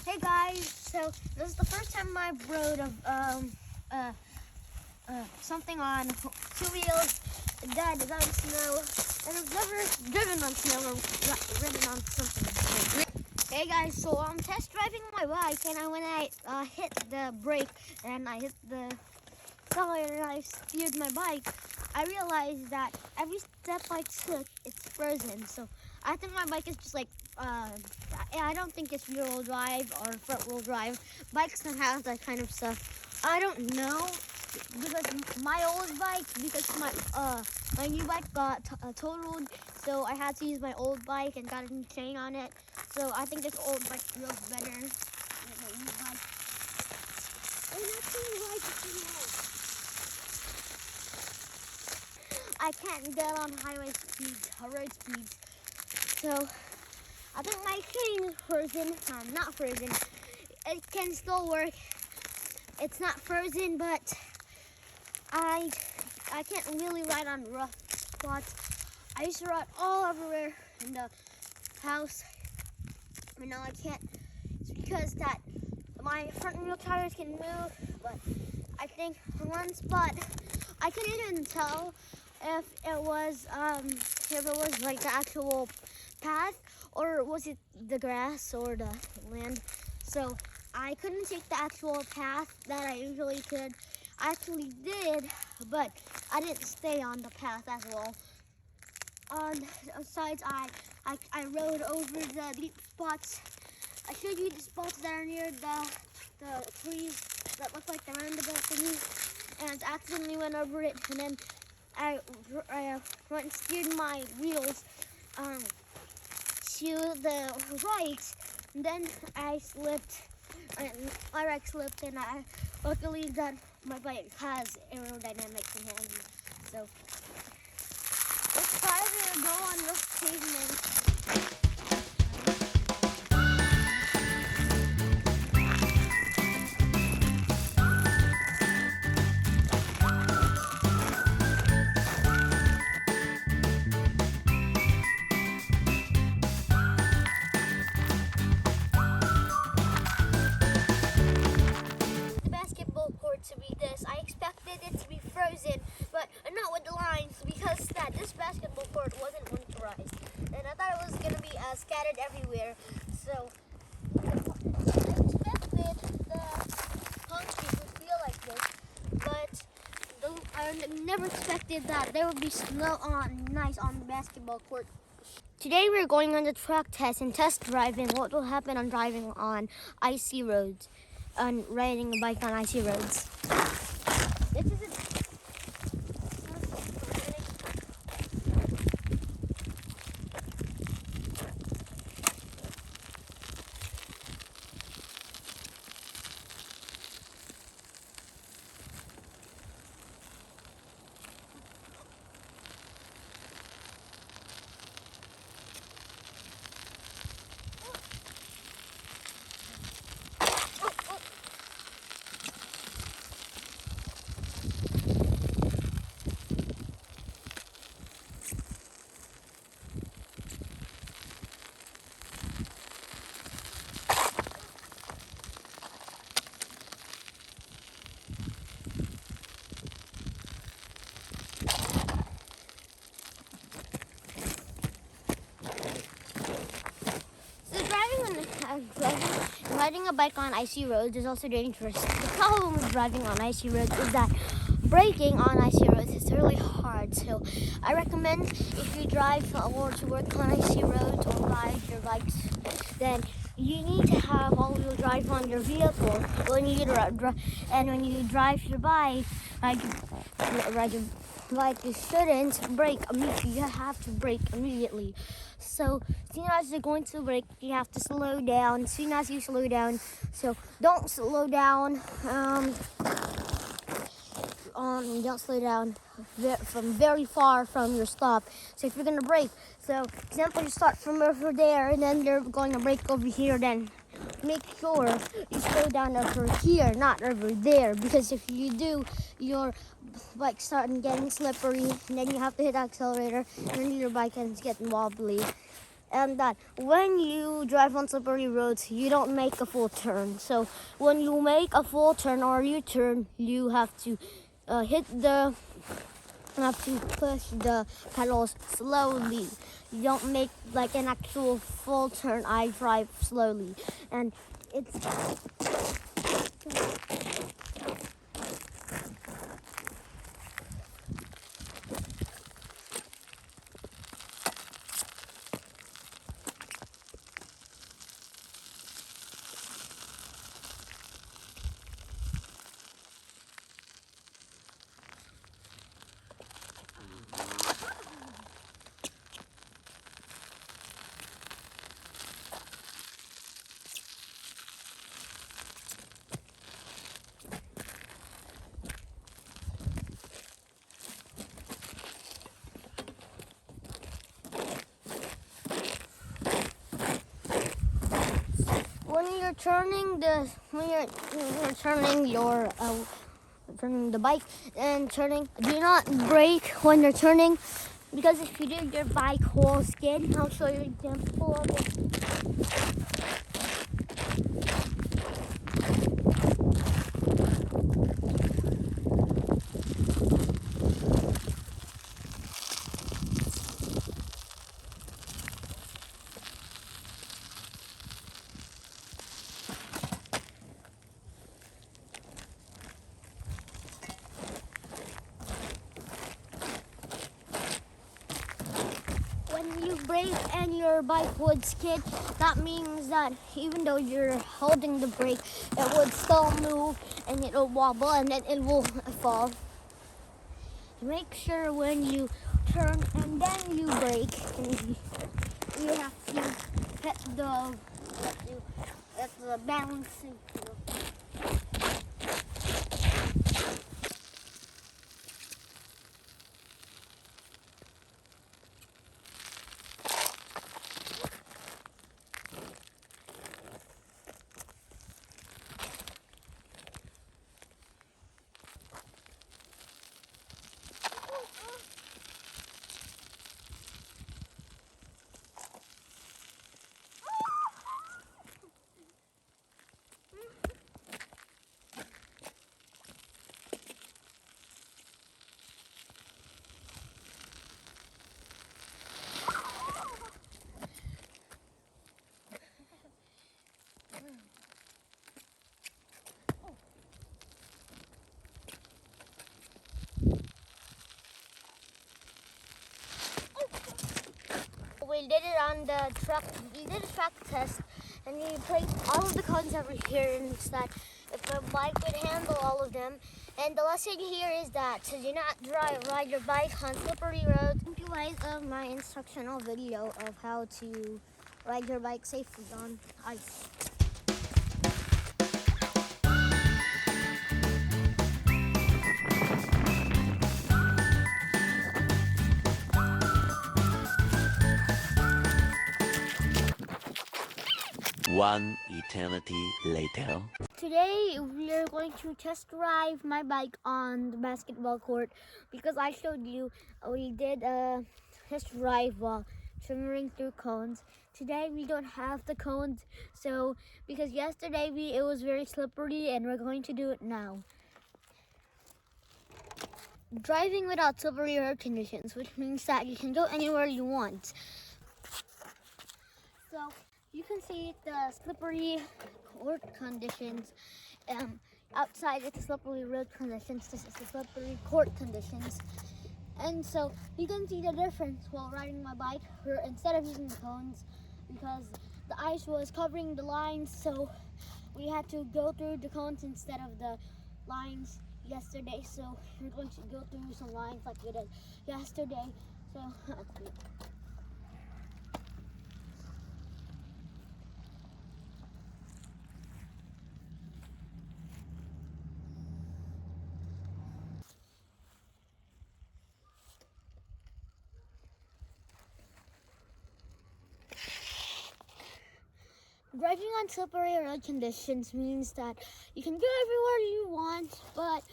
Hey guys, so this is the first time I rode something on two wheels that is on snow, and I've never driven on snow or ridden on something. Hey guys, so I'm test driving my bike, and when I hit the brake and I hit the accelerator and I steered my bike, I realized that every step I took, it's frozen. So I think my bike is just like, I don't think it's rear-wheel drive or front-wheel drive. Bikes don't have that kind of stuff. I don't know, because my old bike, my new bike got totaled, so I had to use my old bike and got a new chain on it. So I think this old bike feels better than my new bike. And that's the right. I can't get on highway speeds, road speeds. So I think my chain is frozen. Not frozen. It can still work. It's not frozen, but I can't really ride on rough spots. I used to ride all everywhere in the house, but now I can't. It's because that my front wheel tires can move, but I think one spot I couldn't even tell if it was like the actual path, or was it the grass or the land. So I couldn't take the actual path that I usually could. I actually did, but I didn't stay on the path as well. On the sides, I rode over the deep spots. I showed you the spots that are near the trees that look like the roundabout thingy, and accidentally went over it, and then I went and steered my wheels to the right, and then I slipped, and my bike slipped, and I luckily that my bike has aerodynamics and handy. So let's try to go on rough pavement. To be this, I expected it to be frozen, but not with the lines, because this basketball court wasn't winterized, and I thought it was gonna be scattered everywhere. So I expected the concrete would feel like this, but I never expected that there would be snow nice on the basketball court. Today we're going on the track test and test driving what will happen on driving on icy roads, on riding a bike on icy roads. This is it. Riding a bike on icy roads is also dangerous. The problem with driving on icy roads is that braking on icy roads is really hard. So I recommend, if you drive or to work on icy roads or ride your bikes, then you need to have all-wheel drive on your vehicle. When you drive your bike, ride your bike, you shouldn't brake immediately. You have to brake immediately. So as soon as you're going to brake, you have to slow down. As soon as you slow down, so don't slow down. Don't slow down from very far from your stop. So if you're gonna brake, so example, you start from over there, and then you're going to brake over here. Then make sure you slow down over here, not over there, because if you do, your bike starting getting slippery, and then you have to hit the accelerator, and then your bike ends getting wobbly. and that when you drive on slippery roads, you don't make a full turn. So when you make a full turn or U-turn, you have to push the pedals slowly. You don't make like an actual full turn. I drive slowly, and it's when you're turning turning the bike and turning, do not brake when you're turning, because if you do, your bike will skid. I'll show you an example of it. When you brake and your bike would skid, that means that even though you're holding the brake, it would still move and it will wobble and then it will fall. Make sure when you turn and then you brake, and you have to hit the balancing wheel. We did it on the truck. We did a track test, and we placed all of the cones over here, and it's that if the bike would handle all of them. And the lesson here is that to do not ride your bike on slippery roads. Thank you guys of my instructional video of how to ride your bike safely on ice. One eternity later. Today we are going to test drive my bike on the basketball court, because I showed you we did a test drive while shimmering through cones. Today we don't have the cones, so because yesterday it was very slippery, and we're going to do it now. Driving without slippery road conditions, which means that you can go anywhere you want. So you can see the slippery court conditions. Outside it's the slippery road conditions. This is the slippery court conditions. And so you can see the difference while riding my bike, where instead of using the cones, because the ice was covering the lines, so we had to go through the cones instead of the lines yesterday. So we're going to go through some lines like we did yesterday. So driving on slippery road conditions means that you can go everywhere you want, but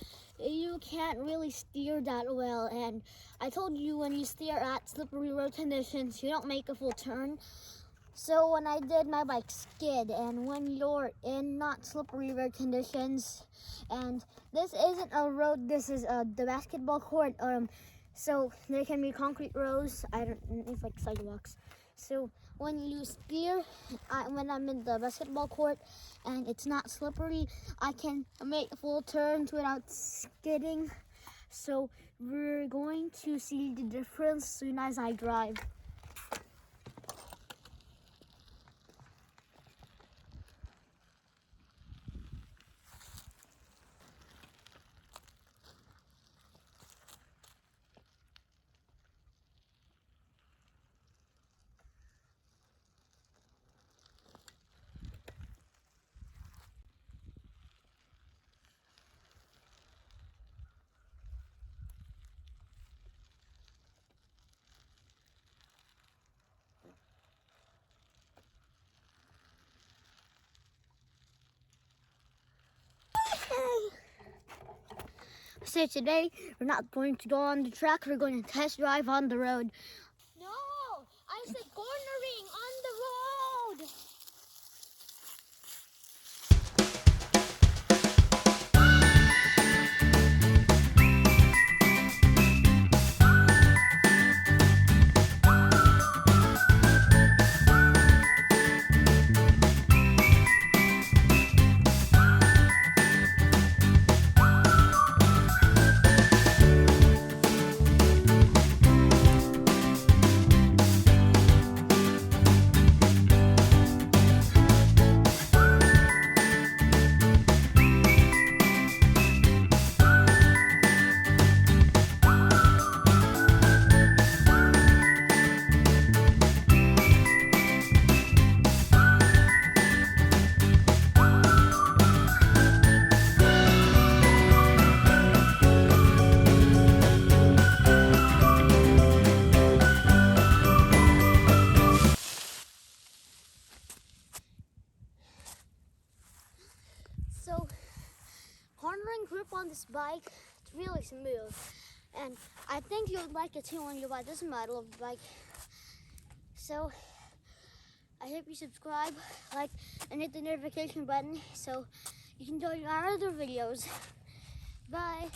you can't really steer that well. And I told you when you steer at slippery road conditions, you don't make a full turn. So when I did, my bike skid. And when you're in not slippery road conditions, and this isn't a road, this is the basketball court. So there can be concrete roads. It's like sidewalks. So when you steer, when I'm in the basketball court and it's not slippery, I can make full turns without skidding. So we're going to see the difference soon as I drive. So today, we're not going to go on the track, we're going to test drive on the road. No, I said cornering on the road. So, cornering grip on this bike, it's really smooth. And I think you would like it too when you buy this model of bike. So, I hope you subscribe, like, and hit the notification button so you can enjoy our other videos. Bye.